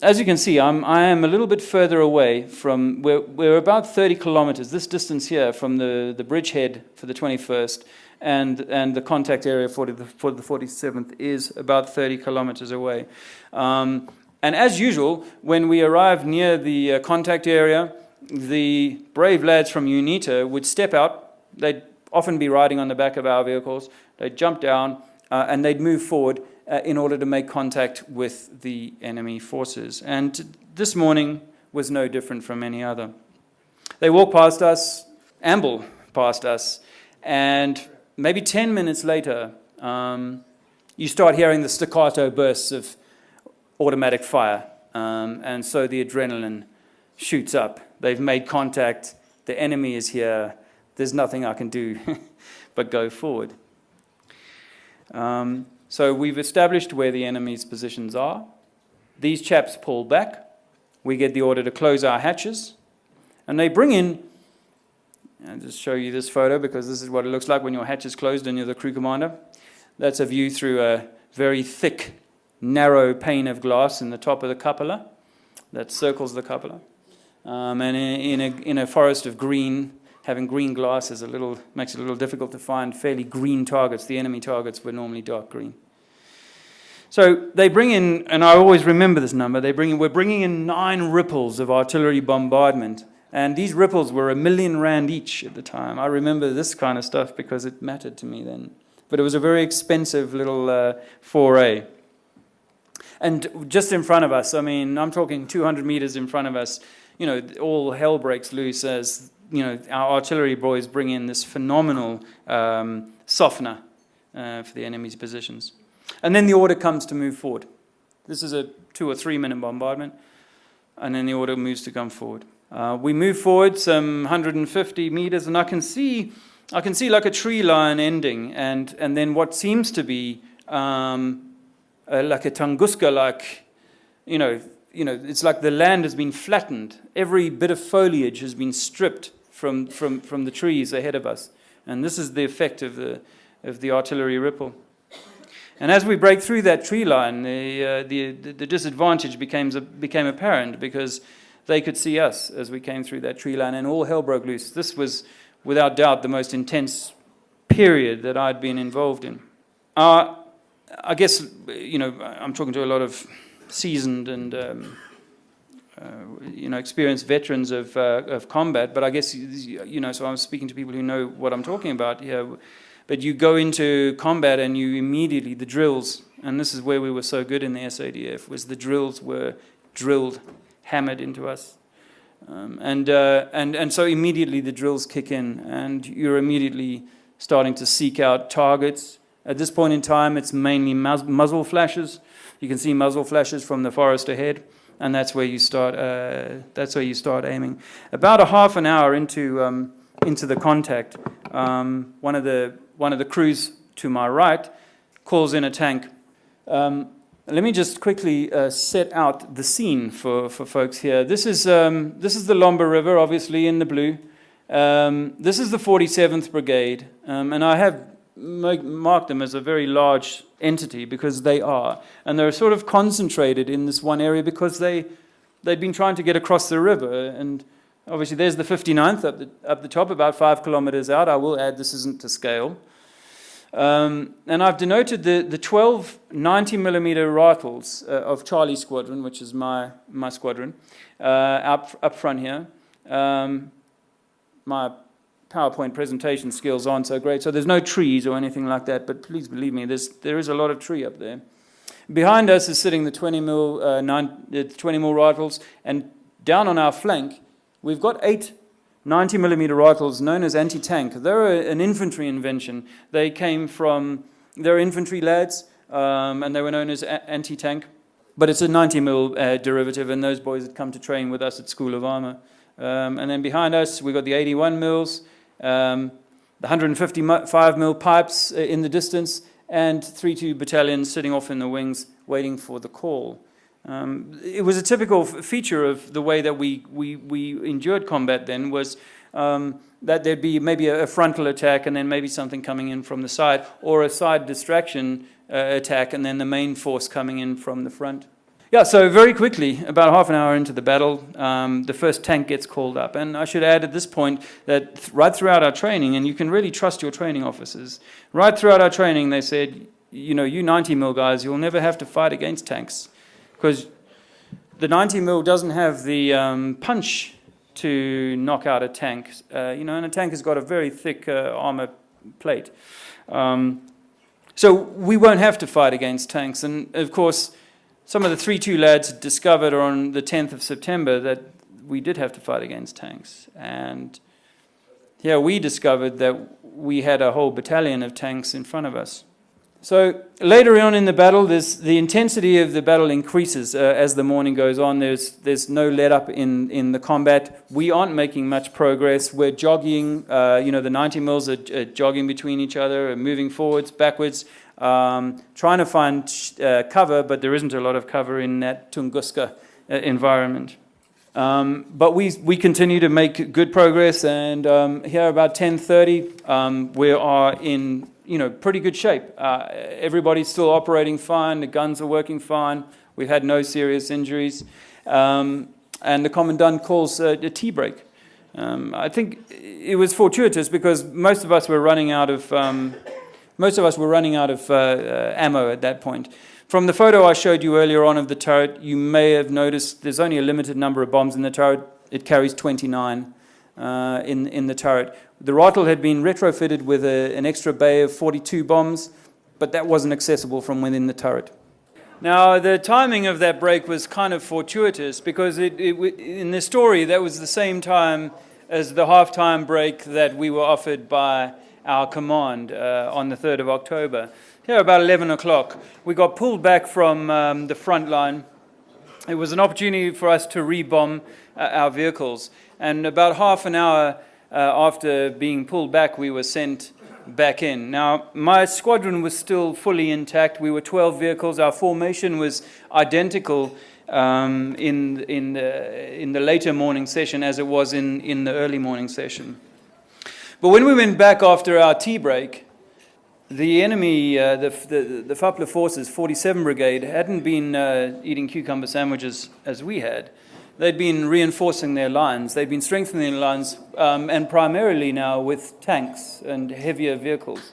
as you can see, I am a little bit further away from, we're about 30 kilometers, this distance here from the bridgehead for the 21st, and the contact area for the 47th is about 30 kilometers away. And as usual, when we arrived near the contact area, the brave lads from UNITA would step out. They'd often be riding on the back of our vehicles. They'd jump down and they'd move forward in order to make contact with the enemy forces. And this morning was no different from any other. They walk past us, amble past us, and maybe 10 minutes later, you start hearing the staccato bursts of automatic fire. And so the adrenaline shoots up. They've made contact. The enemy is here. There's nothing I can do but go forward. So we've established where the enemy's positions are. These chaps pull back. We get the order to close our hatches. And they bring in, I'll just show you this photo because this is what it looks like when your hatch is closed and you're the crew commander. That's a view through a very thick, narrow pane of glass in the top of the cupola that circles the cupola. And in a forest of green, having green glass makes it a little difficult to find fairly green targets. The enemy targets were normally dark green. So they bring in, and I always remember this number, we're bringing in 9 ripples of artillery bombardment. And these ripples were R1 million each at the time. I remember this kind of stuff because it mattered to me then. But it was a very expensive little foray. And just in front of us, I'm talking 200 meters in front of us, all hell breaks loose as our artillery boys bring in this phenomenal softener for the enemy's positions. And then the order comes to move forward. This is a 2 or 3 minute bombardment, and then the order moves to come forward. We move forward some 150 meters, and I can see like a tree line ending, and then what seems to be like a Tunguska, like it's like the land has been flattened. Every bit of foliage has been stripped from the trees ahead of us. And this is the effect of the artillery ripple. And as we break through that tree line, the disadvantage became apparent because they could see us as we came through that tree line, and all hell broke loose. This was, without doubt, the most intense period that I'd been involved in. I guess, I'm talking to a lot of seasoned and experienced veterans of combat, but I guess, so I'm speaking to people who know what I'm talking about here. But you go into combat and you immediately, the drills, and this is where we were so good in the SADF, was the drills were drilled, hammered into us. And so immediately the drills kick in, and you're immediately starting to seek out targets. At this point in time, it's mainly muzzle flashes. You can see muzzle flashes from the forest ahead, and that's where you start. Aiming. About a half an hour into the contact, one of the crews to my right calls in a tank. Let me just quickly set out the scene for folks here. This is the Lomba River, obviously in the blue. This is the 47th Brigade, and I have marked them as a very large entity because they are, and they're sort of concentrated in this one area because they'd been trying to get across the river, and obviously there's the 59th up the top, about 5 kilometers out. I will add, this isn't to scale. And I've denoted the 12 90mm rifles of Charlie Squadron, which is my squadron, up front here. My PowerPoint presentation skills aren't so great, so there's no trees or anything like that, but please believe me, there is a lot of tree up there. Behind us is sitting the 20mm rifles, and down on our flank, we've got 8 90mm rifles known as anti-tank. They're an infantry invention. They're infantry lads, and they were known as anti-tank. But it's a 90mm derivative, and those boys had come to train with us at School of Armour. And then behind us, we've got the 81 mils, the 155 mil pipes in the distance, and 3-2 battalions sitting off in the wings waiting for the call. It was a typical feature of the way that we endured combat then, was that there'd be maybe a frontal attack and then maybe something coming in from the side, or a side distraction attack and then the main force coming in from the front. Yeah, so very quickly, about half an hour into the battle, the first tank gets called up. And I should add at this point that right throughout our training, and you can really trust your training officers, right throughout our training they said, you 90mm guys, you'll never have to fight against tanks. Because the 90mm doesn't have the punch to knock out a tank, and a tank has got a very thick armor plate. So we won't have to fight against tanks. And of course, some of the 3-2 lads discovered on the 10th of September that we did have to fight against tanks. And here we discovered that we had a whole battalion of tanks in front of us. So later on in the battle, the intensity of the battle increases as the morning goes on. There's no let up in the combat. We aren't making much progress. We're jogging. The 90mm are jogging between each other, moving forwards, backwards, trying to find cover, but there isn't a lot of cover in that Tunguska environment. But we continue to make good progress, and here about 10:30, we are in pretty good shape. Everybody's still operating fine. The guns are working fine. We've had no serious injuries, and the commandant calls a tea break. I think it was fortuitous because most of us were running out of ammo at that point. From the photo I showed you earlier on of the turret, you may have noticed there's only a limited number of bombs in the turret. It carries 29 in the turret. The Rottle had been retrofitted with an extra bay of 42 bombs, but that wasn't accessible from within the turret. Now, the timing of that break was kind of fortuitous because in the story, that was the same time as the halftime break that we were offered by our command on the 3rd of October. Here, about 11 o'clock, we got pulled back from the front line. It was an opportunity for us to rebomb our vehicles. And about half an hour after being pulled back, we were sent back in. Now, my squadron was still fully intact. We were 12 vehicles. Our formation was identical in the later morning session as it was in the early morning session. But when we went back after our tea break, the enemy, the Fapler forces, 47 Brigade, hadn't been eating cucumber sandwiches as we had. They'd been reinforcing their lines. They'd been strengthening their lines, and primarily now with tanks and heavier vehicles.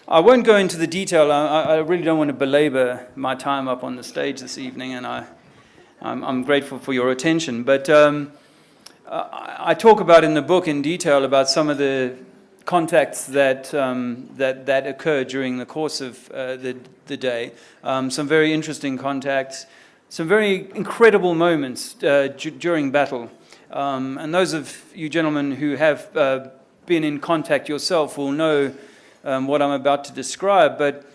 I won't go into the detail. I really don't want to belabor my time up on the stage this evening, and I'm grateful for your attention. But I talk about in the book in detail about some of the contacts that occur during the course of the day. Some very interesting contacts, some very incredible moments during battle. And those of you gentlemen who have been in contact yourself will know what I'm about to describe. But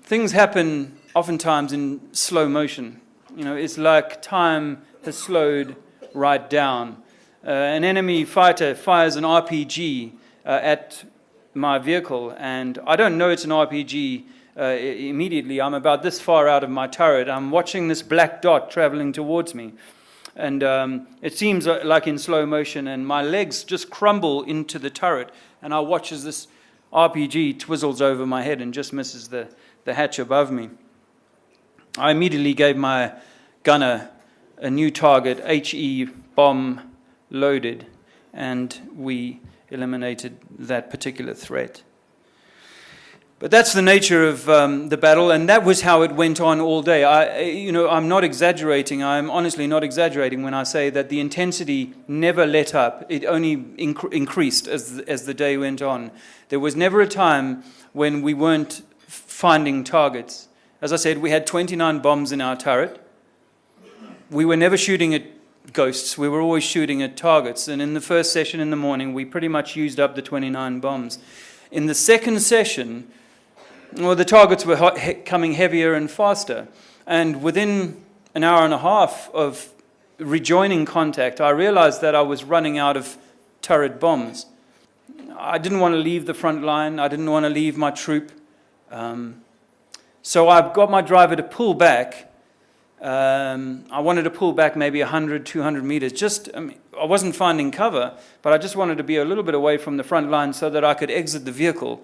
things happen oftentimes in slow motion. It's like time has slowed right down. An enemy fighter fires an RPG at my vehicle, and I don't know it's an RPG immediately. I'm about this far out of my turret. I'm watching this black dot traveling towards me, and it seems like in slow motion, and my legs just crumble into the turret, and I watch as this RPG twizzles over my head and just misses the hatch above me. I immediately gave my gunner a new target, HE bomb loaded, and we eliminated that particular threat. But that's the nature of the battle, and that was how it went on all day. I'm not exaggerating. I'm honestly not exaggerating when I say that the intensity never let up. It only increased as the day went on. There was never a time when we weren't finding targets. As I said, we had 29 bombs in our turret. We were never shooting at ghosts. We were always shooting at targets. And in the first session in the morning, we pretty much used up the 29 bombs. In the second session, the targets were coming heavier and faster. And within an hour and a half of rejoining contact, I realized that I was running out of turret bombs. I didn't want to leave the front line. I didn't want to leave my troop. So I got my driver to pull back. I wanted to pull back maybe 100, 200 meters. I wasn't finding cover, but I just wanted to be a little bit away from the front line so that I could exit the vehicle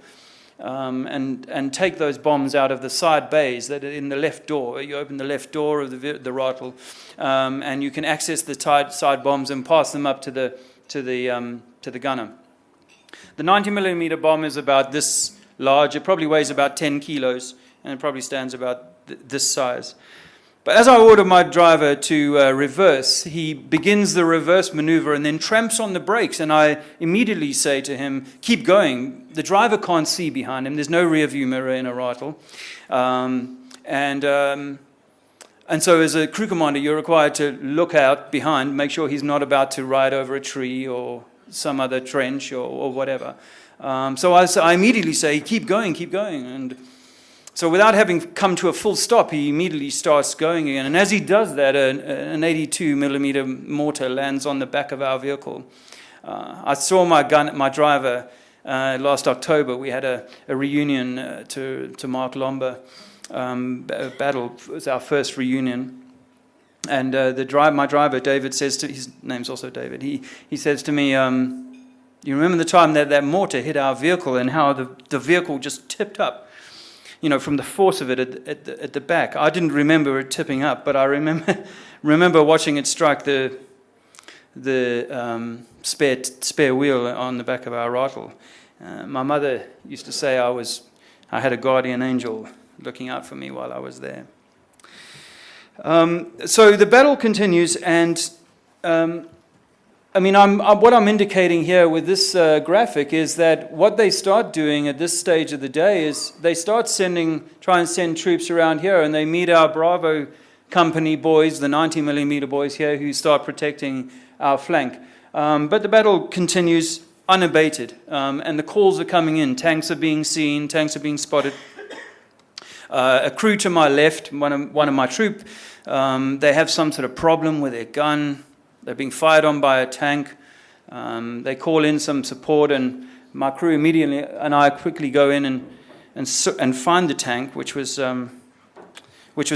and take those bombs out of the side bays that are in the left door. You open the left door of the rattle, and you can access the side bombs and pass them up to the gunner. The 90 millimeter bomb is about this large. It probably weighs about 10 kilos, and it probably stands about this size. But as I order my driver to reverse, he begins the reverse maneuver and then tramps on the brakes. And I immediately say to him, keep going. The driver can't see behind him. There's no rear view mirror in a rattle. And so as a crew commander, you're required to look out behind, make sure he's not about to ride over a tree or some other trench or whatever. So I immediately say, keep going. And so without having come to a full stop, he immediately starts going again. And as he does that, an 82 millimeter mortar lands on the back of our vehicle. I saw my driver last October. We had a reunion to Mark Lomber battle. It was our first reunion. And my driver, David, says to his name's also David. He says to me, you remember the time that mortar hit our vehicle and how the vehicle just tipped up? From the force of it at the back. I didn't remember it tipping up, but I remember watching it strike the spare wheel on the back of our rattle. My mother used to say I had a guardian angel looking out for me while I was there. So the battle continues, and what I'm indicating here with this graphic is that what they start doing at this stage of the day is they start try and send troops around here, and they meet our Bravo company boys, the 90 millimeter boys here, who start protecting our flank. But the battle continues unabated, and the calls are coming in. Tanks are being seen, tanks are being spotted. A crew to my left, one of my troop, they have some sort of problem with their gun. They're being fired on by a tank. They call in some support, and my crew immediately and I quickly go in and find the tank, which was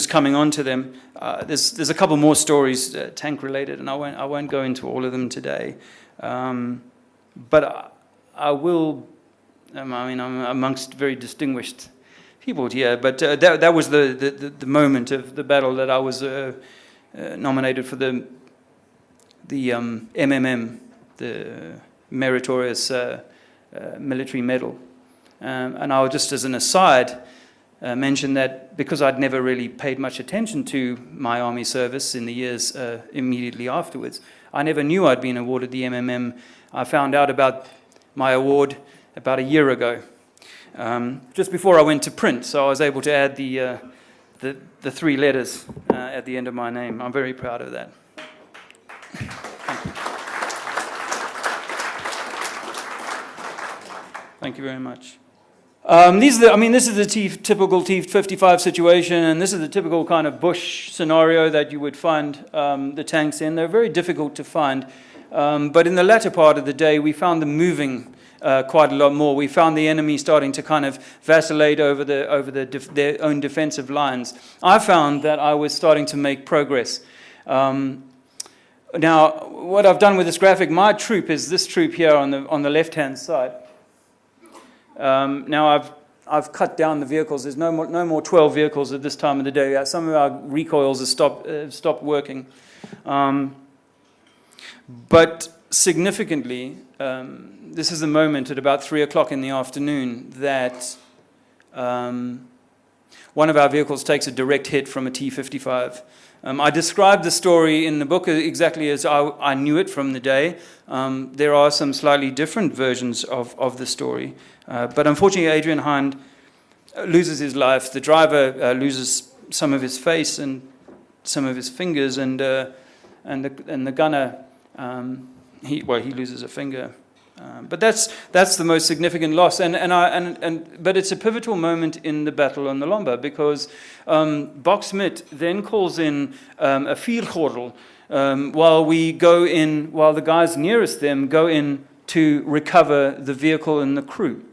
coming onto them. There's a couple more stories tank related, and I won't go into all of them today. But I will. I'm amongst very distinguished people here, but that was the moment of the battle that I was nominated for the MMM, the Meritorious Military Medal. And I'll just as an aside mentioned that because I'd never really paid much attention to my army service in the years immediately afterwards, I never knew I'd been awarded the MMM. I found out about my award about a year ago, just before I went to print, so I was able to add the 3 letters at the end of my name. I'm very proud of that. Thank you very much. This is the typical T-55 situation, and this is the typical kind of bush scenario that you would find the tanks in. They're very difficult to find, but in the latter part of the day, we found them moving quite a lot more. We found the enemy starting to kind of vacillate over their own defensive lines. I found that I was starting to make progress. Now, what I've done with this graphic, my troop is this troop here on the left-hand side. Now I've cut down the vehicles. There's no more 12 vehicles at this time of the day. Some of our recoils have stopped working. But significantly, this is the moment at about 3 o'clock in the afternoon that one of our vehicles takes a direct hit from a T-55. I described the story in the book exactly as I knew it from the day. There are some slightly different versions of the story. But unfortunately, Adrian Hind loses his life. The driver loses some of his face and some of his fingers, and the gunner he loses a finger. But that's the most significant loss, but it's a pivotal moment in the battle on the Lomba, because Bok Smit then calls in a vuurgordel while the guys nearest them go in to recover the vehicle and the crew.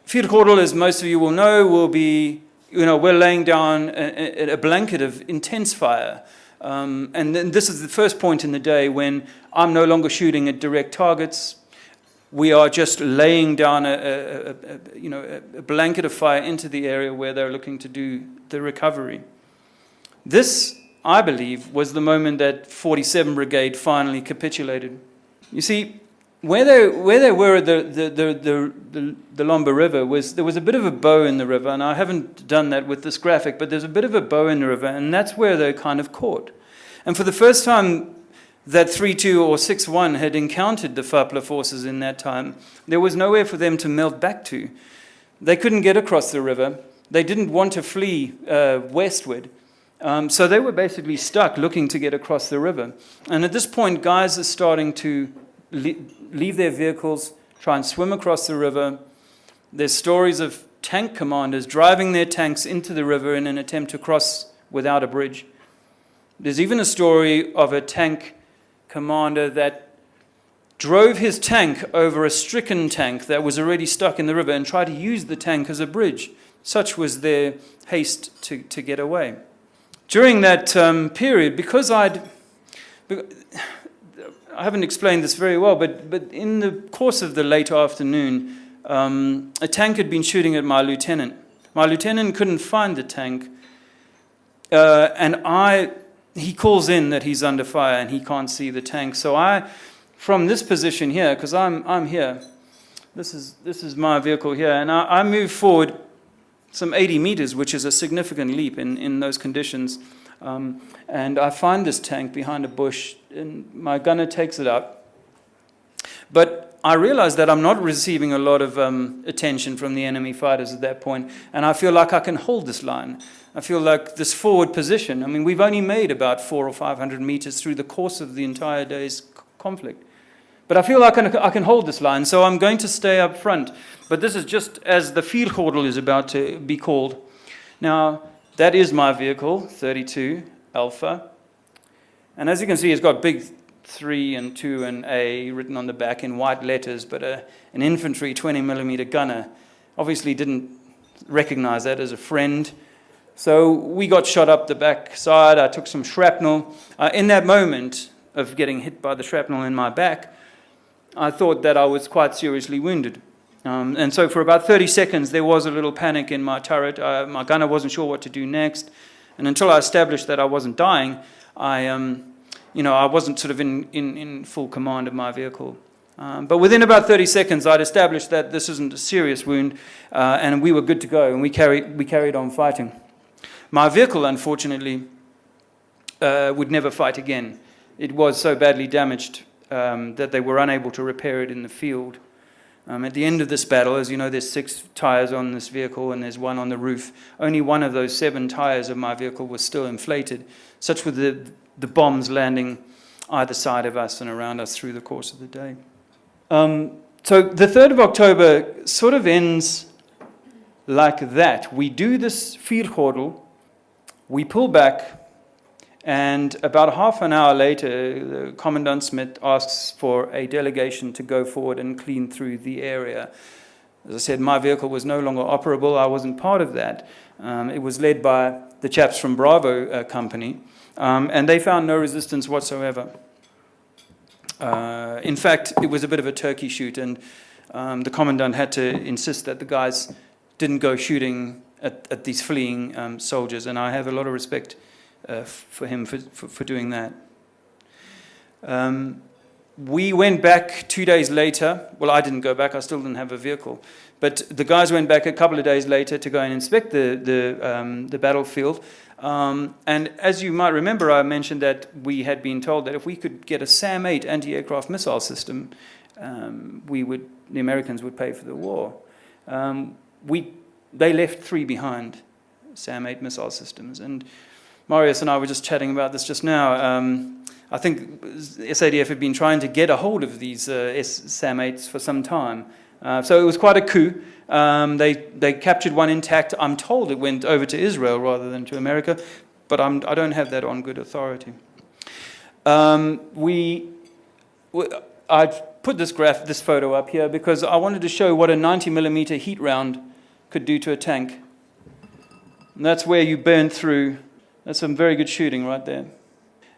Vuurgordel, as most of you will know, will be, we're laying down a blanket of intense fire. And then this is the first point in the day when I'm no longer shooting at direct targets. We are just laying down a blanket of fire into the area where they're looking to do the recovery. This, I believe, was the moment that 47 Brigade finally capitulated. You see, where they were at the Lomba River there was a bit of a bow in the river, and I haven't done that with this graphic, but there's a bit of a bow in the river, and that's where they're kind of caught. And for the first time that 3-2 or 6-1 had encountered the FAPLA forces in that time, there was nowhere for them to melt back to. They couldn't get across the river. They didn't want to flee westward. So they were basically stuck looking to get across the river. And at this point, guys are starting to leave their vehicles, try and swim across the river. There's stories of tank commanders driving their tanks into the river in an attempt to cross without a bridge. There's even a story of a tank commander that drove his tank over a stricken tank that was already stuck in the river and tried to use the tank as a bridge. Such was their haste to get away. During that period, because I haven't explained this very well, but in the course of the late afternoon, a tank had been shooting at my lieutenant. My lieutenant couldn't find the tank, and he calls in that he's under fire and he can't see the tank. So from this position here, because I'm here, this is my vehicle here, and I move forward some 80 meters, which is a significant leap in those conditions. And I find this tank behind a bush, and my gunner takes it up. But I realize that I'm not receiving a lot of attention from the enemy fighters at that point, and I feel like I can hold this line. I feel like this forward position, we've only made about 400 or 500 meters through the course of the entire day's conflict. But I feel like I can hold this line, so I'm going to stay up front. But this is just as the vuurgordel is about to be called. Now, that is my vehicle, 32 Alpha. And as you can see, it's got big 3 and 2 and A written on the back in white letters, but an infantry 20mm gunner obviously didn't recognize that as a friend. So we got shot up the back side. I took some shrapnel. In that moment of getting hit by the shrapnel in my back, I thought that I was quite seriously wounded. And so for about 30 seconds, there was a little panic in my turret. My gunner wasn't sure what to do next. And until I established that I wasn't dying, I wasn't sort of in full command of my vehicle. But within about 30 seconds, I'd established that this isn't a serious wound, and we were good to go, and we carried on fighting. My vehicle, unfortunately, would never fight again. It was so badly damaged that they were unable to repair it in the field. At the end of this battle, as you know, there's 6 tires on this vehicle and there's 1 on the roof. Only one of those 7 tires of my vehicle was still inflated. Such were the bombs landing either side of us and around us through the course of the day. So the 3rd of October sort of ends like that. We do this vuurgordel, we pull back, and about half an hour later, the Commandant Smith asks for a delegation to go forward and clean through the area. As I said, my vehicle was no longer operable. I wasn't part of that. It was led by the chaps from Bravo Company, and they found no resistance whatsoever. In fact, it was a bit of a turkey shoot, and the Commandant had to insist that the guys didn't go shooting at these fleeing soldiers, and I have a lot of respect for him for doing that. We went back 2 days later. Well, I didn't go back. I still didn't have a vehicle. But the guys went back a couple of days later to go and inspect the battlefield. And as you might remember, I mentioned that we had been told that if we could get a SAM-8 anti-aircraft missile system, the Americans would pay for the war. They left 3 behind, SAM-8 missile systems. And Marius and I were just chatting about this just now. I think SADF had been trying to get a hold of these SAM-8s for some time. So it was quite a coup. They captured one intact. I'm told it went over to Israel rather than to America, but I don't have that on good authority. I've put this photo up here because I wanted to show what a 90mm heat round could do to a tank. And that's where you burn through. That's some very good shooting right there.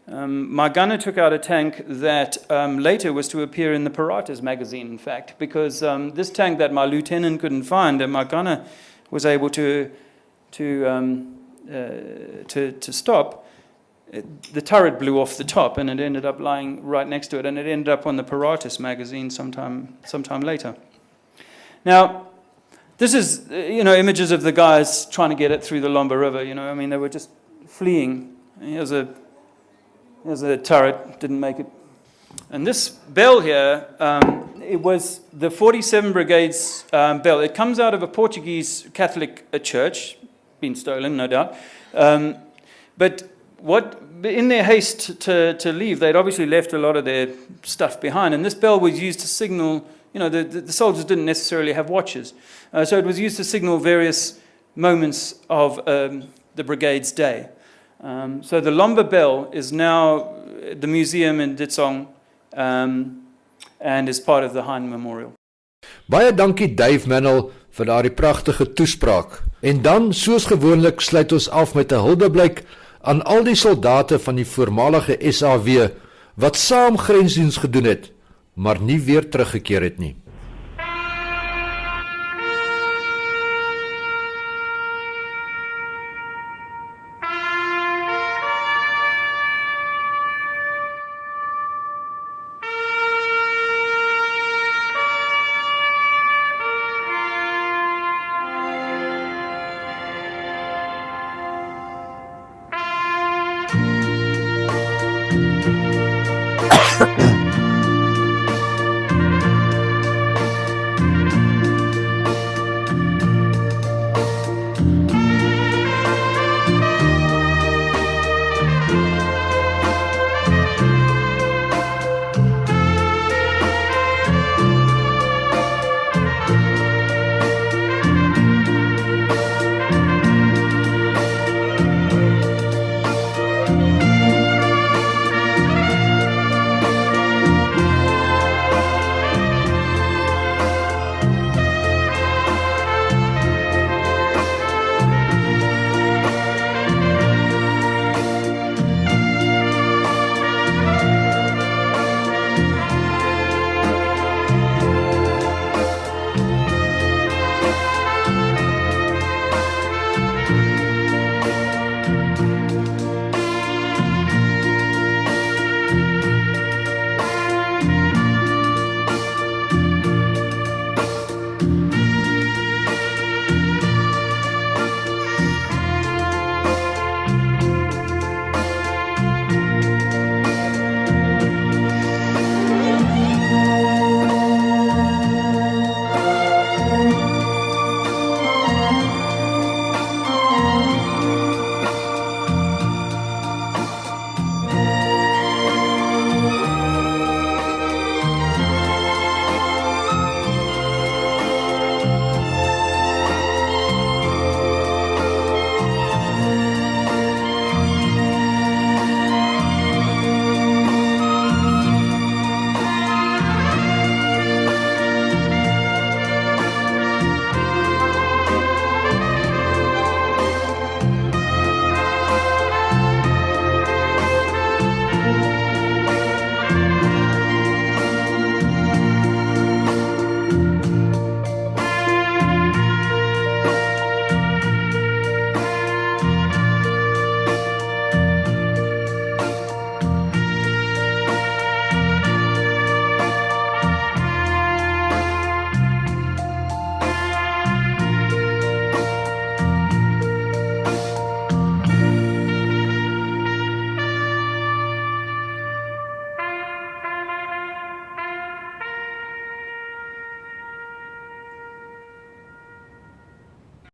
My gunner took out a tank that later was to appear in the Paratas magazine, in fact, because this tank that my lieutenant couldn't find, and my gunner was able to stop, the turret blew off the top, and it ended up lying right next to it, and it ended up on the Paratas magazine sometime later. Now, this is images of the guys trying to get it through the Lomba River. I mean, they were just fleeing. Here's a turret, didn't make it. And this bell here, it was the 47 Brigade's bell. It comes out of a Portuguese Catholic church, been stolen, no doubt. But in their haste to leave, they'd obviously left a lot of their stuff behind. And this bell was used to signal, the soldiers didn't necessarily have watches. So it was used to signal various moments of the brigade's day. So the Lomba Bell is now the museum in Ditsong and is part of the Hein Memorial. Baie dankie Dave Mannell vir daardie pragtige toespraak. En dan, soos gewoonlik, sluit ons af met 'n huldeblyk aan al die soldate van die voormalige SAW wat saam grensdiens gedoen het, maar nie weer teruggekeer het nie.